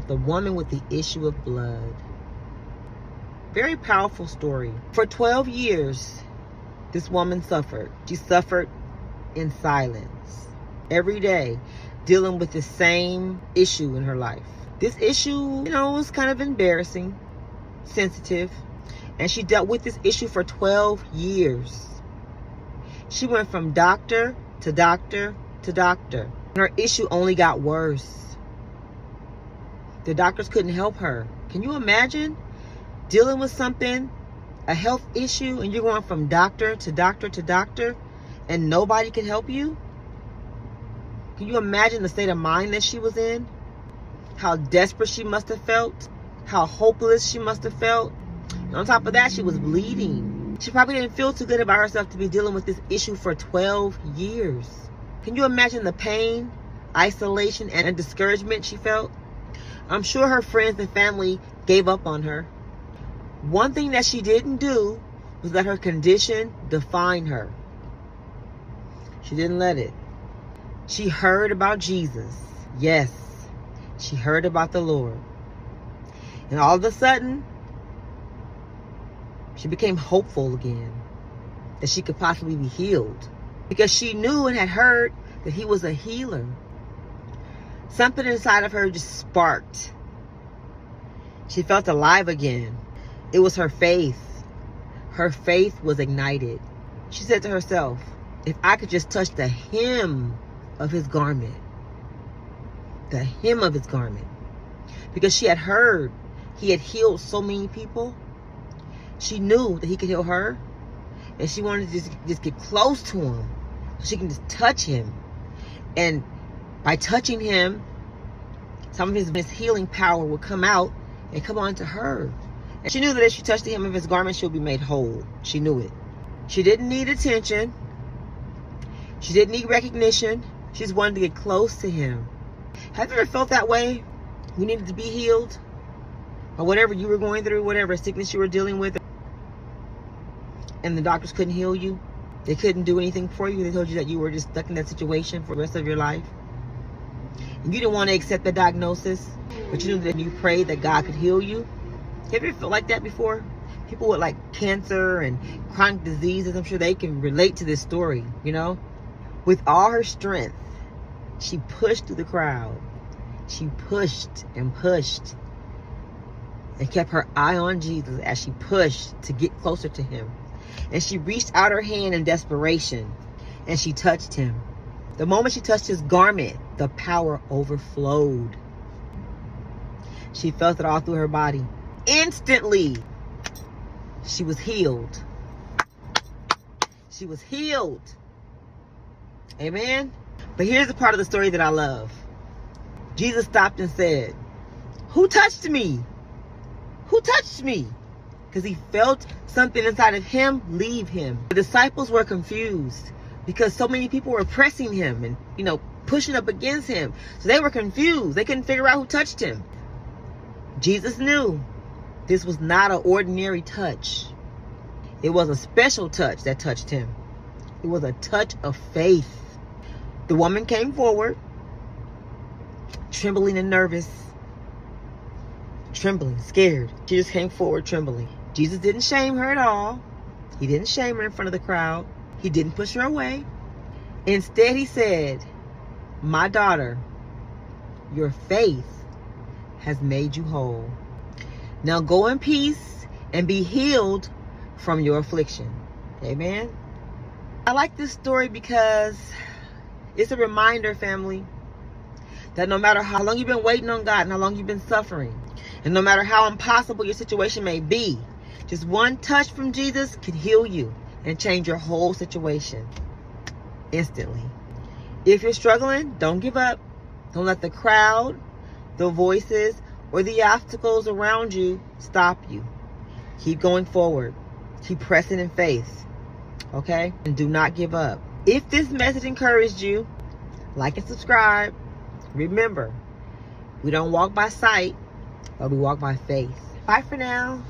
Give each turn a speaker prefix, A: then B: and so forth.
A: the woman with the issue of blood. Very powerful story. For 12 years, this woman suffered. She suffered in silence every day, dealing with the same issue in her life. This issue, was kind of embarrassing, sensitive, and she dealt with this issue for 12 years. She went from doctor to doctor to doctor, and her issue only got worse. The doctors couldn't help her. Can you imagine dealing with something, a health issue, and you're going from doctor to doctor to doctor, and nobody can help you? Can you imagine the state of mind that she was in? How desperate she must have felt? How hopeless she must have felt? And on top of that, she was bleeding. She probably didn't feel too good about herself to be dealing with this issue for 12 years. Can you imagine the pain, isolation, and discouragement she felt? I'm sure her friends and family gave up on her. One thing that she didn't do was let her condition define her. She didn't let it. She heard about Jesus. Yes, she heard about the Lord. And all of a sudden, she became hopeful again that she could possibly be healed, because she knew and had heard that he was a healer. Something inside of her just sparked. She felt alive again. It was her faith. Her faith was ignited. She said to herself, if I could just touch the hem of his garment, the hem of his garment, because she had heard he had healed so many people. She knew that he could heal her, and she wanted to just get close to him so she can just touch him. And by touching him, some of his healing power would come out and come onto her. And she knew that if she touched the hem of his garment, she'll be made whole. She knew it. She didn't need attention. She didn't need recognition. She just wanted to get close to him. Have you ever felt that way? You needed to be healed? Or whatever you were going through, whatever sickness you were dealing with, and the doctors couldn't heal you? They couldn't do anything for you? They told you that you were just stuck in that situation for the rest of your life? And you didn't want to accept the diagnosis, but you knew that you prayed that God could heal you? Have you ever felt like that before? People with like cancer and chronic diseases, I'm sure they can relate to this story, With all her strength, she pushed through the crowd. She pushed and pushed and kept her eye on Jesus as she pushed to get closer to him. And she reached out her hand in desperation and she touched him. The moment she touched his garment, the power overflowed. She felt it all through her body. Instantly, she was healed. She was healed. Amen. But here's the part of the story that I love. Jesus stopped and said, "Who touched me? Who touched me?" Because he felt something inside of him leave him. The disciples were confused because so many people were pressing him and, pushing up against him. So they were confused. They couldn't figure out who touched him. Jesus knew this was not an ordinary touch. It was a special touch that touched him. It was a touch of faith. The woman came forward, trembling and nervous. Trembling, scared. She just came forward trembling. Jesus didn't shame her at all. He didn't shame her in front of the crowd. He didn't push her away. Instead, he said, "My daughter, your faith has made you whole. Now go in peace and be healed from your affliction." Amen. I like this story because it's a reminder, family, that no matter how long you've been waiting on God and how long you've been suffering, and no matter how impossible your situation may be, just one touch from Jesus can heal you and change your whole situation instantly. If you're struggling, don't give up. Don't let the crowd, the voices, or the obstacles around you stop you. Keep going forward. Keep pressing in faith. Okay? And do not give up. If this message encouraged you, like and subscribe. Remember, we don't walk by sight, but we walk by faith. Bye for now.